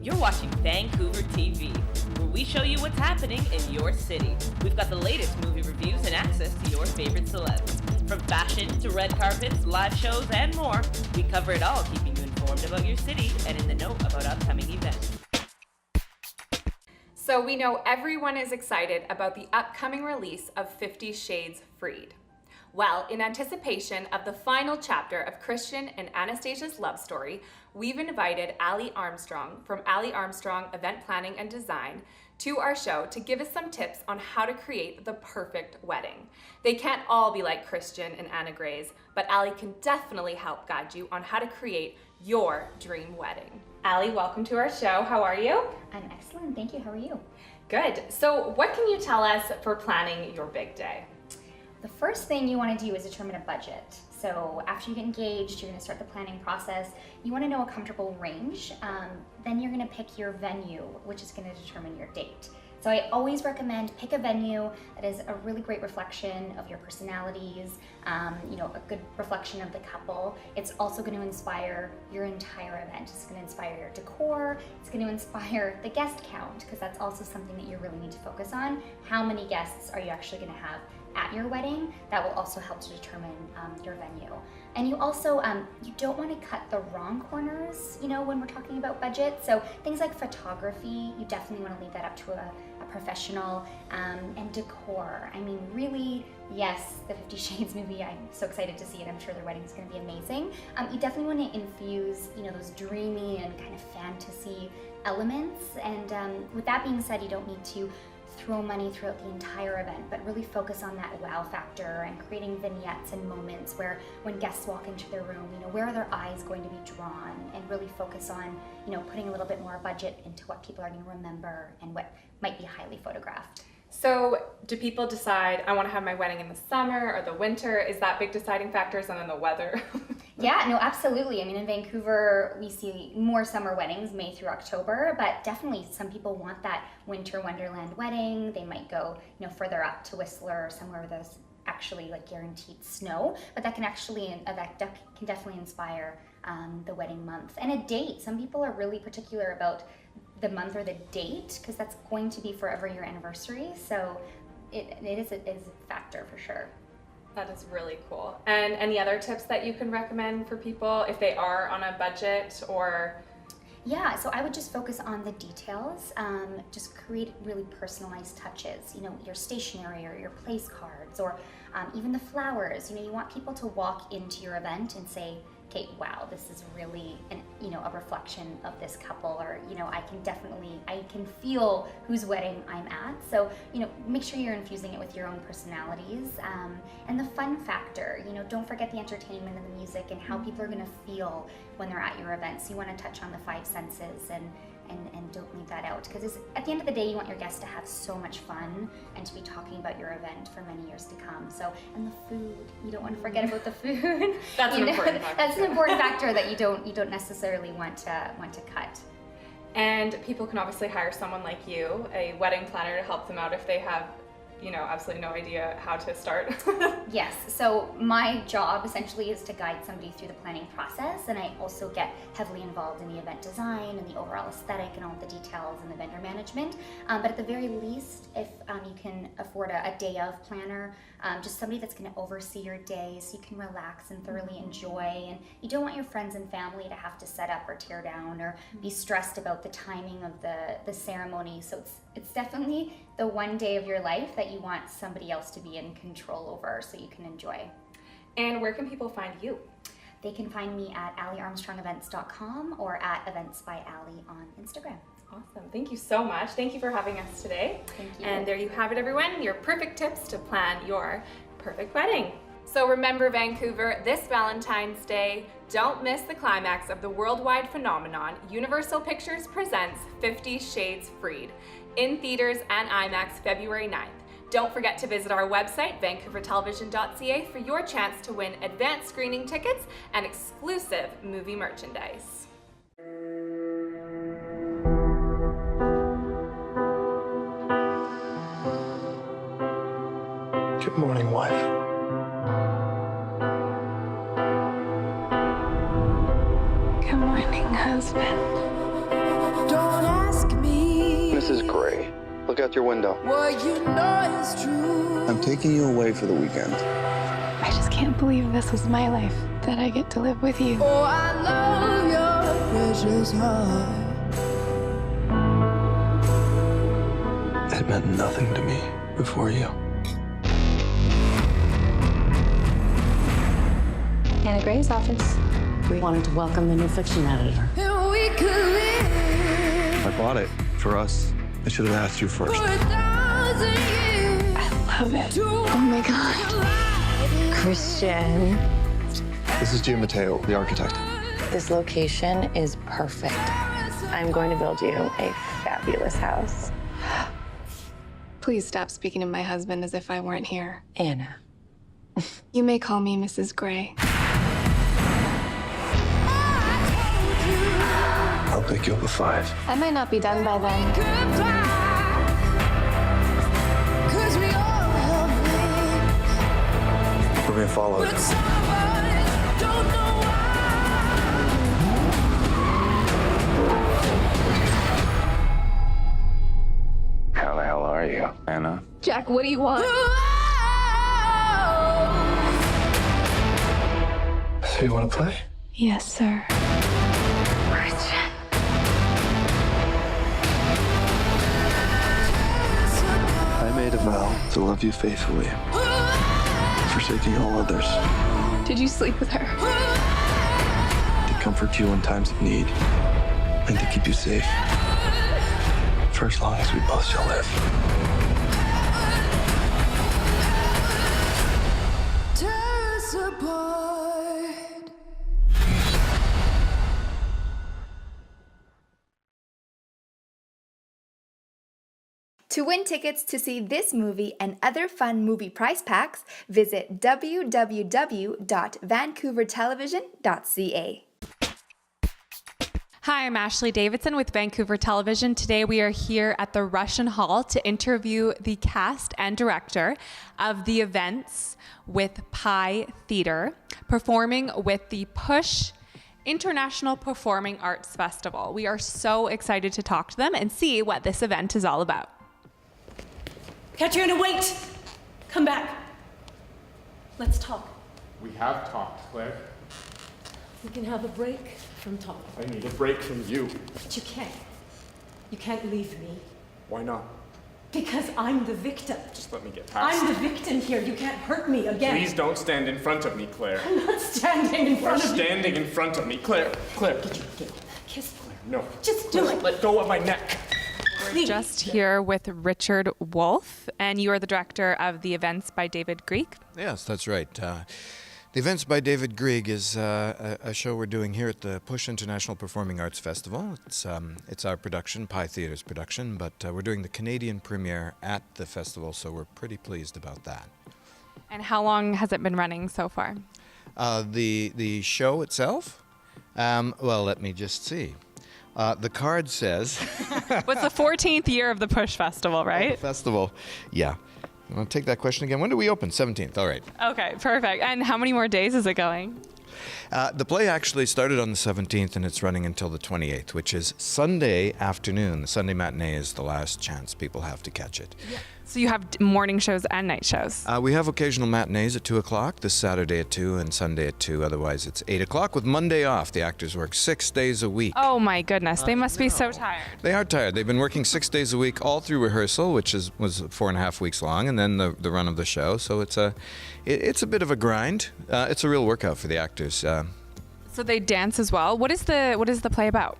You're watching Vancouver TV, where we show you what's happening in your city. We've got the latest movie reviews and access to your favorite celebs. From fashion to red carpets, live shows, and more, we cover it all, keeping you informed about your city and in the know about upcoming events. So we know everyone is excited about the upcoming release of 50 Shades Freed. Well, in anticipation of the final chapter of Christian and Anastasia's love story, we've invited Aly Armstrong from Aly Armstrong Event Planning and Design to our show to give us some tips on how to create the perfect wedding. They can't all be like Christian and Anna Gray's, but Aly can definitely help guide you on how to create your dream wedding. Aly, welcome to our show. How are you? I'm excellent, thank you. How are you? Good. So what can you tell us for planning your big day? The first thing you want to do is determine a budget. So after you get engaged, you're going to start the planning process. You want to know a comfortable range. Then you're going to pick your venue, which is going to determine your date. So I always recommend pick a venue that is a really great reflection of your personalities, a good reflection of the couple. It's also going to inspire your entire event. It's going to inspire your decor. It's going to inspire the guest count, because that's also something that you really need to focus on. How many guests are you actually going to have at your wedding? That will also help to determine your venue. And you also, you don't want to cut the wrong corners, when we're talking about budget. So things like photography, you definitely want to leave that up to a professional, and decor. I mean, really, yes, the 50 Shades movie, I'm so excited to see it. I'm sure their wedding's going to be amazing. You definitely want to infuse, those dreamy and kind of fantasy elements. And with that being said, you don't need to throw money throughout the entire event, but really focus on that wow factor and creating vignettes and moments where when guests walk into their room, where are their eyes going to be drawn, and really focus on, putting a little bit more budget into what people are going to remember and what might be highly photographed. So do people decide, I want to have my wedding in the summer or the winter? Is that big deciding factors? And then the weather? Yeah, no, absolutely. I mean, in Vancouver, we see more summer weddings, May through October, but definitely some people want that winter wonderland wedding. They might go, further up to Whistler or somewhere where there's actually like guaranteed snow, but that can actually, that can definitely inspire the wedding month. And a date. Some people are really particular about the month or the date, because that's going to be forever your anniversary. So it is a factor for sure. That is really cool. And any other tips that you can recommend for people if they are on a budget or? Yeah, so I would just focus on the details. Just create really personalized touches. Your stationery or your place cards, or even the flowers. You want people to walk into your event and say, okay, wow, this is really a reflection of this couple, or I can feel whose wedding I'm at. So make sure you're infusing it with your own personalities, and the fun factor. Don't forget the entertainment and the music and how people are going to feel when they're at your event. So you want to touch on the five senses and don't leave that out, because at the end of the day, you want your guests to have so much fun and to be talking about your event for many years to come. So, and the food, you don't want to forget about the food. That's an important factor. That's an important factor that you don't necessarily want to cut. And people can obviously hire someone like you, a wedding planner, to help them out if they have absolutely no idea how to start. Yes, so my job essentially is to guide somebody through the planning process, and I also get heavily involved in the event design and the overall aesthetic and all the details and the vendor management. But at the very least, if you can afford a day of planner, just somebody that's going to oversee your day so you can relax and thoroughly enjoy, and you don't want your friends and family to have to set up or tear down or be stressed about the timing of the ceremony. So it's definitely the one day of your life that you want somebody else to be in control over so you can enjoy. And where can people find you? They can find me at alyarmstrongevents.com or at Events by Aly on Instagram. Awesome. Thank you so much. Thank you for having us today. Thank you. And there you have it, everyone. Your perfect tips to plan your perfect wedding. So remember, Vancouver, this Valentine's Day, don't miss the climax of the worldwide phenomenon. Universal Pictures presents 50 Shades Freed in theaters and IMAX February 9th. Don't forget to visit our website, vancouvertelevision.ca, for your chance to win advanced screening tickets and exclusive movie merchandise. Good morning, wife. Good morning. amazing husband. Don't ask me. Mrs. Gray, look out your window. What you know is true. I'm taking you away for the weekend. I just can't believe this is my life, that I get to live with you. Oh, I love your precious heart. It meant nothing to me before you. Anna Gray's office. We wanted to welcome the new fiction editor. And we could live I bought it for us. I should have asked you first. for 1,000 years. I love it. Oh my God. Christian, This is Gio Matteo, the architect. this location is perfect. I'm going to build you a fabulous house. Please stop speaking to my husband as if I weren't here. Anna. You may call me Mrs. Gray. I'll pick you up at 5. I might not be done by then. Goodbye. 'Cause we all have things, We're gonna follow but it. some of us don't know How the hell are you, Anna? Jack, what do you want? So you want to play? Yes, sir. Christian. I made a vow to love you faithfully, forsaking all others, Did you sleep with her? to comfort you in times of need, and to keep you safe for as long as we both shall live. tear us apart. To win tickets to see this movie and other fun movie prize packs, visit www.vancouvertelevision.ca. Hi, I'm Ashleigh Davidson with Vancouver Television. Today we are here at the Russian Hall to interview the cast and director of the events with Pi Theatre, performing with the Push International Performing Arts Festival. We are so excited to talk to them and see what this event is all about. Katrina, wait! Come back. Let's talk. We have talked, Claire. We can have a break from talking. I need a break from you. But you can't. You can't leave me. Why not? Because I'm the victim. Just let me get past I'm it. the victim here. You can't hurt me again. Please don't stand in front of me, Claire. I'm not standing in You are front of you. standing in front of me. Claire, Claire, get your Kiss me. No. Just do Claire, it. let go of my neck. We're just here with Richard Wolfe, and you are the director of the events by David Grieg. Yes, that's right. The Events by David Grieg is a show we're doing here at the Push International Performing Arts Festival. It's our production, Pi Theatre's production, but we're doing the Canadian premiere at the festival, so we're pretty pleased about that. And how long has it been running so far? The show itself? Well, let me just see. The card says... What's the 14th year of the Push Festival, right? The festival, yeah. You want to take that question again? When do we open? 17th, all right. Okay, perfect. And how many more days is it going? The play actually started on the 17th and it's running until the 28th, which is Sunday afternoon. The Sunday matinee is the last chance people have to catch it. Yeah. So you have morning shows and night shows? We have occasional matinees at 2 o'clock, this Saturday at 2 and Sunday at 2. Otherwise, it's 8 o'clock with Monday off. The actors work 6 days a week. Oh my goodness, they must be so tired. They are tired. They've been working 6 days a week all through rehearsal, which was 4.5 weeks long, and then the run of the show. So it's a bit of a grind. It's a real workout for the actors. So they dance as well. What is the play about?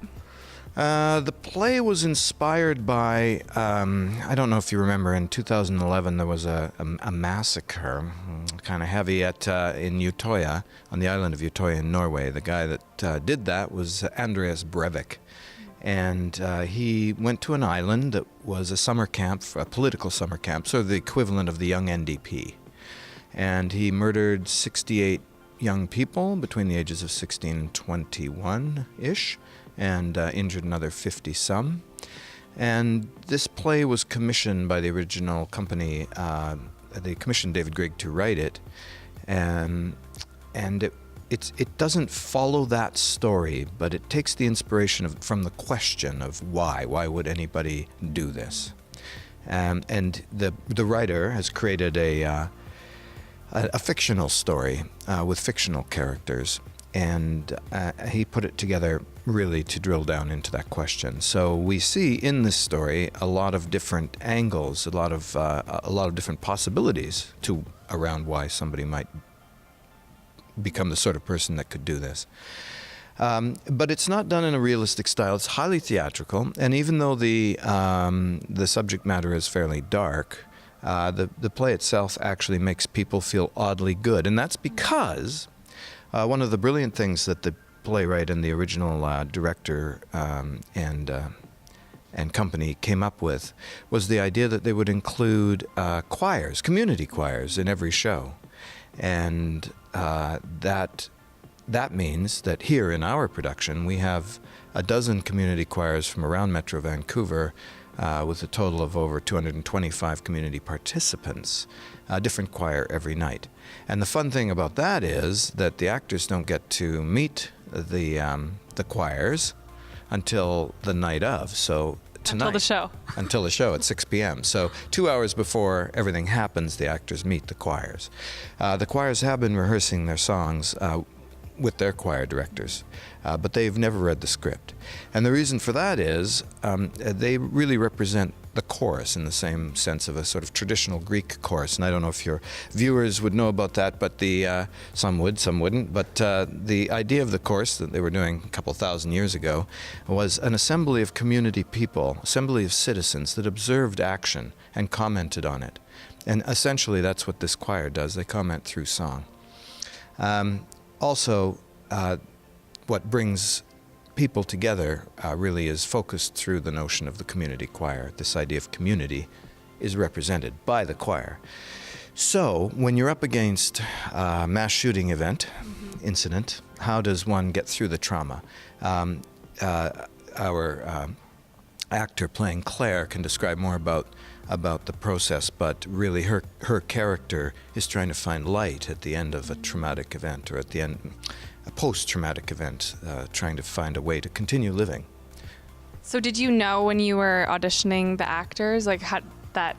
The play was inspired by, I don't know if you remember, in 2011 there was a massacre, kind of heavy, in Utøya, on the island of Utøya in Norway. The guy that did that was Andreas Breivik. And he went to an island that was a summer camp, a political summer camp, sort of the equivalent of the young NDP. And he murdered 68 young people between the ages of 16 and 21-ish. And injured another 50-some. And this play was commissioned by the original company. They commissioned David Grieg to write it. And it it doesn't follow that story, but it takes the inspiration from the question of why. Why would anybody do this? And the writer has created a fictional story with fictional characters, and he put it together really to drill down into that question. So we see in this story a lot of different angles, a lot of different possibilities around why somebody might become the sort of person that could do this. But it's not done in a realistic style. It's highly theatrical, and even though the subject matter is fairly dark, the play itself actually makes people feel oddly good, and that's because one of the brilliant things that the playwright and the original director and company came up with was the idea that they would include choirs, community choirs, in every show, and that means that here in our production we have a dozen community choirs from around Metro Vancouver, with a total of over 225 community participants, a different choir every night. And the fun thing about that is that the actors don't get to meet the choirs until the night of. So tonight, until the show at 6 p.m. So 2 hours before everything happens, the actors meet the choirs. The choirs have been rehearsing their songs with their choir directors, but they've never read the script. And the reason for that is they really represent the chorus in the same sense of a sort of traditional Greek chorus. And I don't know if your viewers would know about that, but some would, some wouldn't. But the idea of the chorus that they were doing a couple thousand years ago was an assembly of community people, assembly of citizens that observed action and commented on it. And essentially that's what this choir does. They comment through song. Also, what brings people together really is focused through the notion of the community choir. This idea of community is represented by the choir. So when you're up against a mass shooting incident, how does one get through the trauma? Our actor playing Claire can describe more about the process, but really her character is trying to find light at the end of a traumatic event, or at the end, a post-traumatic event, trying to find a way to continue living. So did you know when you were auditioning the actors, like that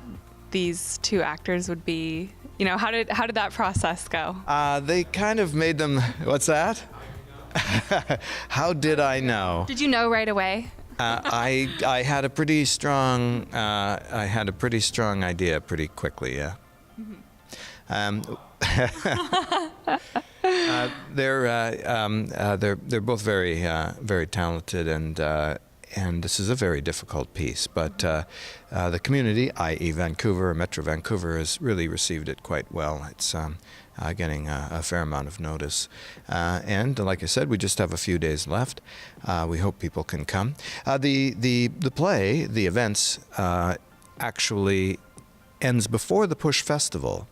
these two actors would be, how did that process go? They kind of made them, what's that? How did I know? Did you know right away? I had a pretty strong idea pretty quickly, yeah. They're both very talented, and this is a very difficult piece. But the community, i.e. Vancouver, Metro Vancouver, has really received it quite well. It's getting a fair amount of notice. And like I said, we just have a few days left. We hope people can come. The play, the events, actually ends before the Push Festival.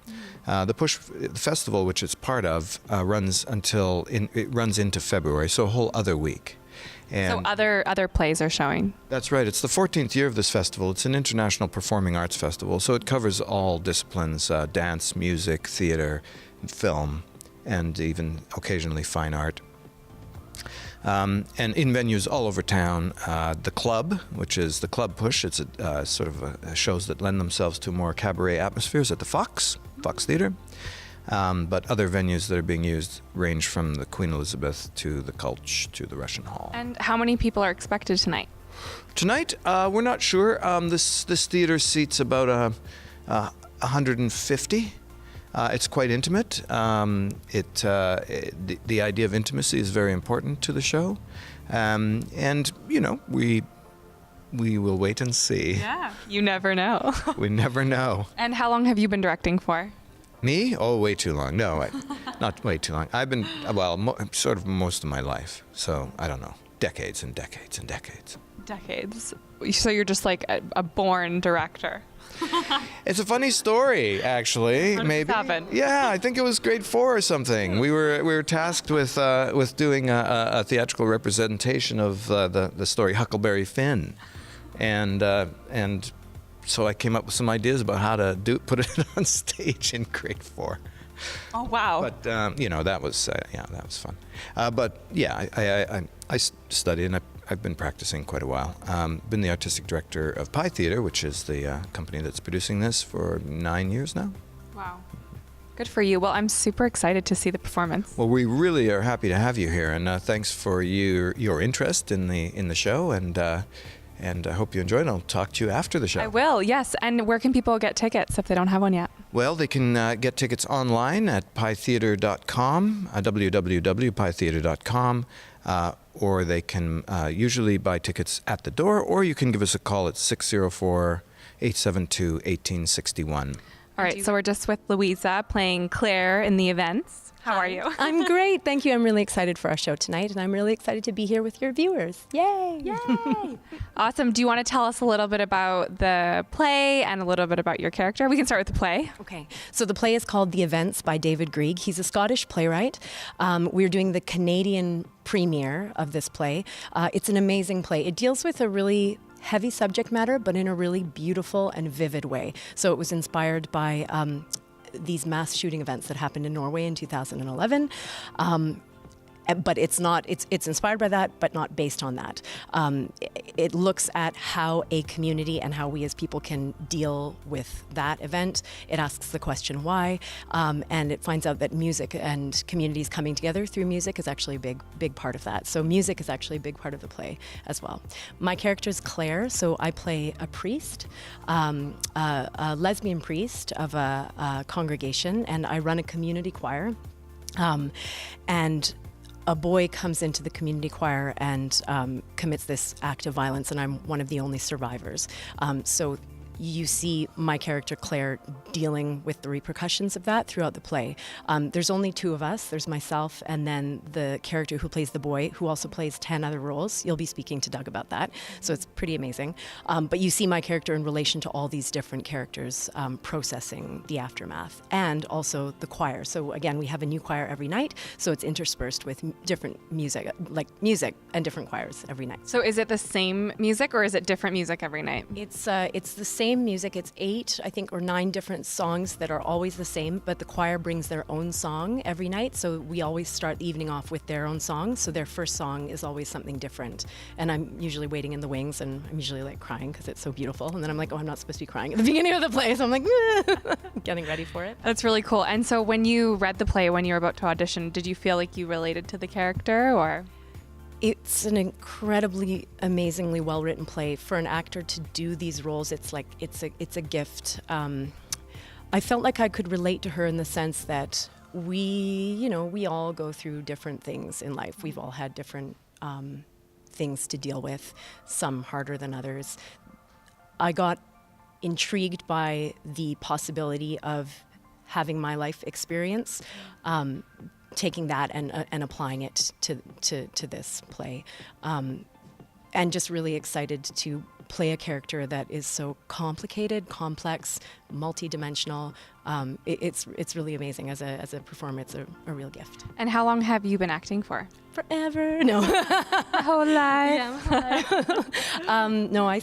The Push Festival, which it's part of, runs into February, so a whole other week. And so other plays are showing. That's right. It's the 14th year of this festival. It's an international performing arts festival, so it covers all disciplines: dance, music, theater, film, and even occasionally fine art. And in venues all over town. The Club, which is the Club Push, it's sort of shows that lend themselves to more cabaret atmospheres at the Fox Theatre. But other venues that are being used range from the Queen Elizabeth to the Cultch to the Russian Hall. And how many people are expected tonight? Tonight, we're not sure. This theater seats about 150. It's quite intimate. The idea of intimacy is very important to the show, and we will wait and see. Yeah, you never know. We never know. And how long have you been directing for? Me? Oh, way too long. No, not way too long. I've been, sort of most of my life. So, I don't know, decades and decades and decades. Decades. So you're just like a born director. It's a funny story, actually. Maybe. Happened? Yeah, I think it was grade 4 or something. We were tasked with doing a theatrical representation of the story Huckleberry Finn, and so I came up with some ideas about how to put it on stage in grade 4. Oh, wow. But that was fun. But yeah, I studied and I've been practicing quite a while. Been the artistic director of Pi Theatre, which is the company that's producing this, for 9 years now. Wow. Good for you. Well, I'm super excited to see the performance. Well, we really are happy to have you here, and thanks for your interest in the show, and I hope you enjoyed it. I'll talk to you after the show. I will, yes. And where can people get tickets if they don't have one yet? Well, they can get tickets online at pitheatre.com, www.pitheatre.com, or they can usually buy tickets at the door, or you can give us a call at 604-872-1861. All right, so we're just with Louisa playing Claire in the events. How are you? I'm great, thank you. I'm really excited for our show tonight, and I'm really excited to be here with your viewers. Yay! Yay! Awesome. Do you want to tell us a little bit about the play and a little bit about your character? We can start with the play. Okay, so the play is called The Events by David Grieg. He's a Scottish playwright. We're doing the Canadian premiere of this play. It's an amazing play. It deals with a really heavy subject matter, but in a really beautiful and vivid way. So it was inspired by these mass shooting events that happened in Norway in 2011. But it's inspired by that, but not based on that. It looks at how a community and how we as people can deal with that event. It asks the question why, and it finds out that music and communities coming together through music is actually a big part of that. So music is actually a big part of the play as well. My character is Claire, so I play a priest, a lesbian priest of a congregation, and I run a community choir. And a boy comes into the community choir and commits this act of violence, and I'm one of the only survivors. So you see my character Claire dealing with the repercussions of that throughout the play. There's only two of us. There's myself and then the character who plays the boy, who also plays 10 other roles. You'll be speaking to Doug about that, so it's pretty amazing. But you see my character in relation to all these different characters processing the aftermath, and also the choir. So again, we have a new choir every night, so it's interspersed with different music, like music and different choirs every night. So is it the same music or is it different music every night? It's the same music. It's 8, I think, or 9 different songs that are always the same, but the choir brings their own song every night. So we always start the evening off with their own song. So their first song is always something different. And I'm usually waiting in the wings, and I'm usually like crying because it's so beautiful. And then I'm like, oh, I'm not supposed to be crying at the beginning of the play. So I'm like, getting ready for it. That's really cool. And so when you read the play, when you were about to audition, did you feel like you related to the character, or? It's an incredibly, amazingly well-written play. For an actor to do these roles, it's a gift. I felt like I could relate to her in the sense that we all go through different things in life. We've all had different things to deal with, some harder than others. I got intrigued by the possibility of having my life experience, taking that and applying it to this play, and just really excited to play a character that is so complicated, complex, multidimensional. It's really amazing as a performer. It's a real gift. And how long have you been acting for? Forever. No. My whole life. Yeah, my whole life. No, I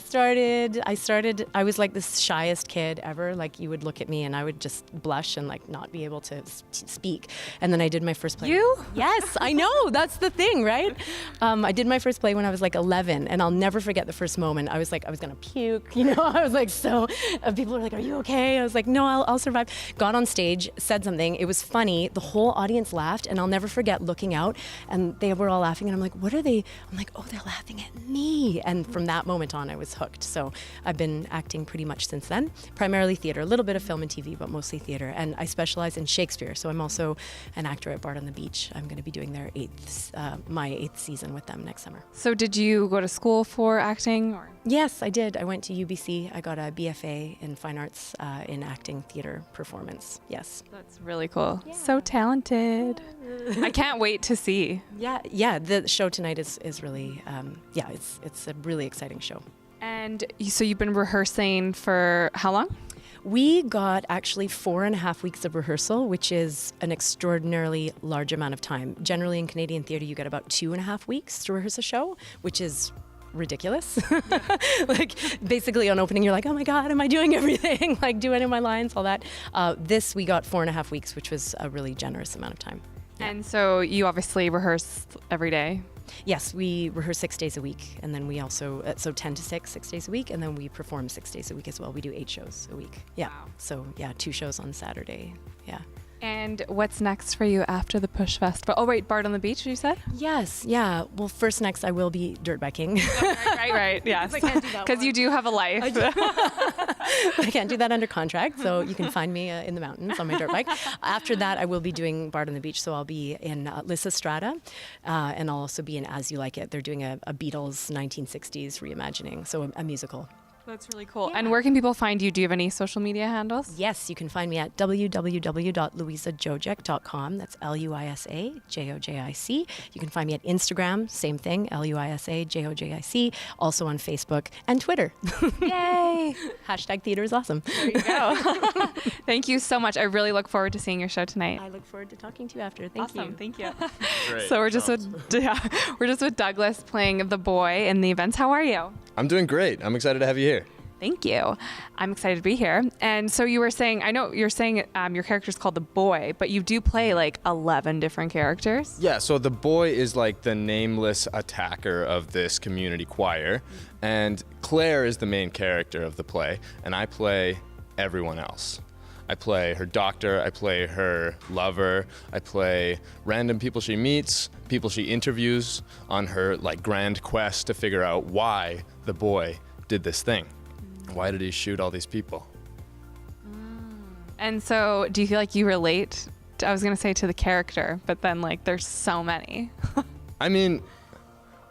was like the shyest kid ever. Like, you would look at me and I would just blush and like not be able to speak. And then I did my first play. You? Yes, I know. That's the thing, right? I did my first play when I was like 11, and I'll never forget the first moment. I was like, I was gonna puke, I was like, so people were like, are you okay? I was like, no, I'll survive. Got on stage, said something. It was funny. The whole audience laughed, and I'll never forget looking out, and they were all laughing, and I'm like, what are they? I'm like, oh, they're laughing at me. And from that moment on, I was hooked. So I've been acting pretty much since then, primarily theater, a little bit of film and TV, but mostly theater. And I specialize in Shakespeare. So I'm also an actor at Bard on the Beach. I'm going to be doing my 8th season with them next summer. So did you go to school for acting, or? Yes, I did. I went to UBC. I got a BFA in Fine Arts in acting, theater, performance. Yes. That's really cool. Yeah. So talented. I can't wait to see. Yeah. The show tonight is really, it's a really exciting show. And so you've been rehearsing for how long? We got actually 4.5 weeks of rehearsal, which is an extraordinarily large amount of time. Generally in Canadian theatre, you get about 2.5 weeks to rehearse a show, which is ridiculous. Like basically on opening, you're like, oh my God, am I doing everything? Like do any of my lines, all that. This, we got 4.5 weeks, which was a really generous amount of time. Yeah. And so you obviously rehearse every day? Yes, we rehearse 6 days a week, and then we also, so 10 to 6 days a week, and then we perform 6 days a week as well. We do 8 shows a week. Yeah. Wow. So yeah, 2 shows on Saturday. Yeah. And what's next for you after the Push Festival? Oh, wait, Bard on the Beach, you said? Yes, yeah. Well, first next I will be dirt biking. Right, yes. I can't do that because you do have a life. I can't do that under contract, so you can find me in the mountains on my dirt bike. After that, I will be doing Bard on the Beach, so I'll be in Lysistrata, and I'll also be in As You Like It. They're doing a Beatles 1960s reimagining, so a musical. That's really cool. Yeah. And where can people find you? Do you have any social media handles? Yes, you can find me at www.luisajojek.com. That's LuisaJojic. You can find me at Instagram, same thing, LuisaJojic. Also on Facebook and Twitter. Yay! Hashtag theater is awesome. There you go. Thank you so much. I really look forward to seeing your show tonight. I look forward to talking to you after. Thank you. Thank you. Great. So we're just with Douglas playing the boy in the events. How are you? I'm doing great. I'm excited to have you here. Thank you. I'm excited to be here. And so you were saying, I know you're saying your character's called the boy, but you do play like 11 different characters. Yeah, so the boy is like the nameless attacker of this community choir, and Claire is the main character of the play, and I play everyone else. I play her doctor, I play her lover, I play random people she meets, people she interviews on her like grand quest to figure out why the boy did this thing. Why did he shoot all these people? And so do you feel like you relate, I was going to say to the character, but then like there's so many. I mean,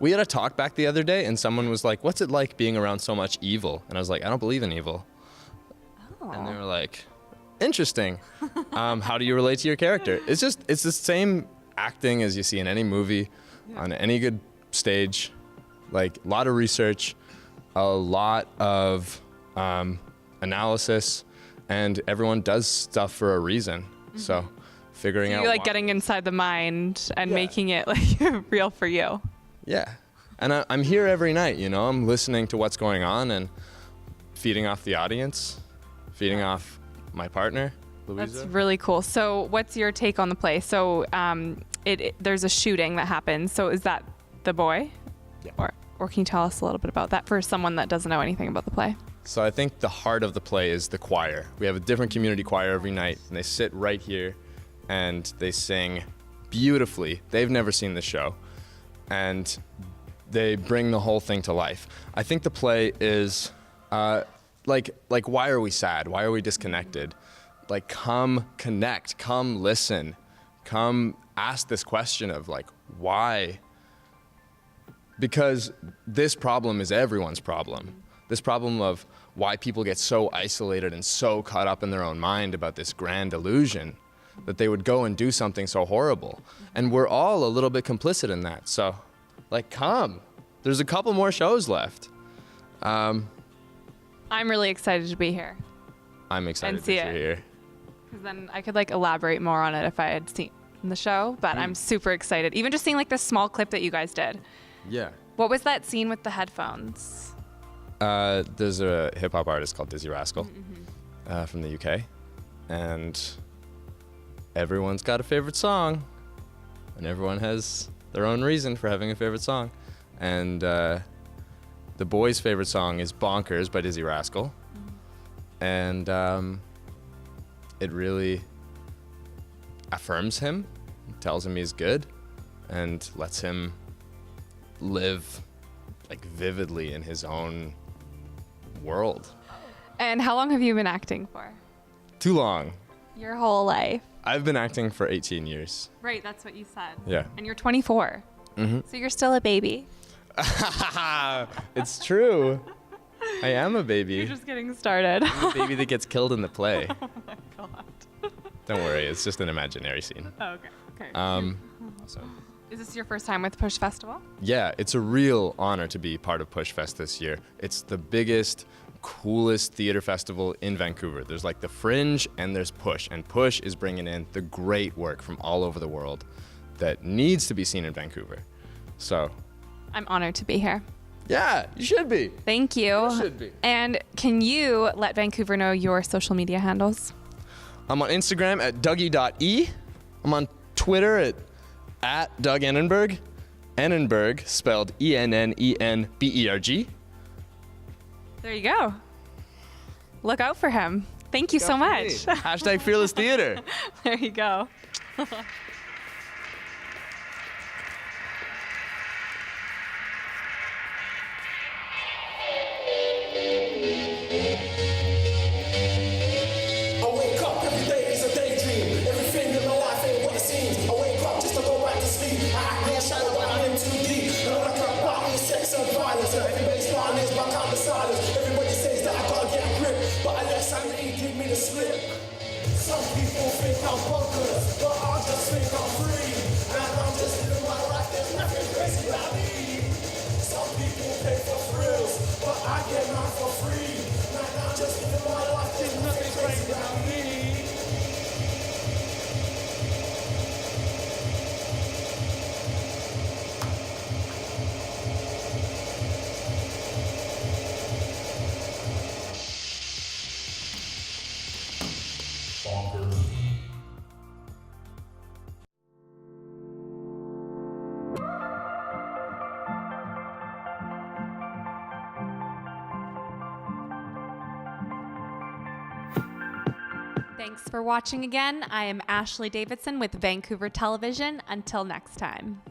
we had a talk back the other day and someone was like, what's it like being around so much evil? And I was like, I don't believe in evil. Oh. And they were like, interesting. How do you relate to your character? It's the same acting as you see in any movie, on any good stage, like a lot of research, a lot of analysis, and everyone does stuff for a reason. Mm-hmm. So figuring out you're like getting inside the mind and making it like real for you. Yeah. And I'm here every night, you know, I'm listening to what's going on and feeding off the audience, feeding off my partner, Louisa. That's really cool. So what's your take on the play? So there's a shooting that happens. So is that the boy? Yeah. Or can you tell us a little bit about that for someone that doesn't know anything about the play? So I think the heart of the play is the choir. We have a different community choir every night, and they sit right here and they sing beautifully. They've never seen the show, and they bring the whole thing to life. I think the play is like why are we sad? Why are we disconnected? Like, come connect, come listen, come ask this question of like, why? Because this problem is everyone's problem. This problem of why people get so isolated and so caught up in their own mind about this grand illusion that they would go and do something so horrible. And we're all a little bit complicit in that. So, like, come. There's a couple more shows left. I'm really excited to be here. I'm excited that you're here. Because then I could like elaborate more on it if I had seen the show, but I'm super excited. Even just seeing like this small clip that you guys did. Yeah. What was that scene with the headphones? There's a hip hop artist called Dizzy Rascal from the UK, and everyone's got a favorite song, and everyone has their own reason for having a favorite song. And the boy's favorite song is Bonkers by Dizzy Rascal, and it really affirms him, tells him he's good, and lets him live like vividly in his own world. And how long have you been acting for? Too long. Your whole life. I've been acting for 18 years. Right, that's what you said. Yeah. And you're 24. Mm-hmm. So you're still a baby. It's true. I am a baby. You're just getting started. I'm the baby that gets killed in the play. Oh my god. Don't worry, it's just an imaginary scene. Oh, okay. Awesome. Is this your first time with Push Festival? Yeah, it's a real honor to be part of Push Fest this year. It's the biggest, coolest theater festival in Vancouver. There's like the Fringe and there's Push, and Push is bringing in the great work from all over the world that needs to be seen in Vancouver. So, I'm honored to be here. Yeah, you should be. Thank you. You should be. And can you let Vancouver know your social media handles? I'm on Instagram at Dougie.e. I'm on Twitter at Doug Annenberg. Annenberg, spelled Ennenberg. There you go. Look out for him. Thank you so much. Hashtag Fearless Theater. There you go. Some people think I'm bonkers, but I just think I'm free. And I'm just living my life, there's nothing crazy about me. Some people pay for thrills, but I get mine for free. And I'm just living my life, there's nothing crazy about me. Thanks for watching again. I am Ashleigh Davidson with Vancouver Television. Until next time.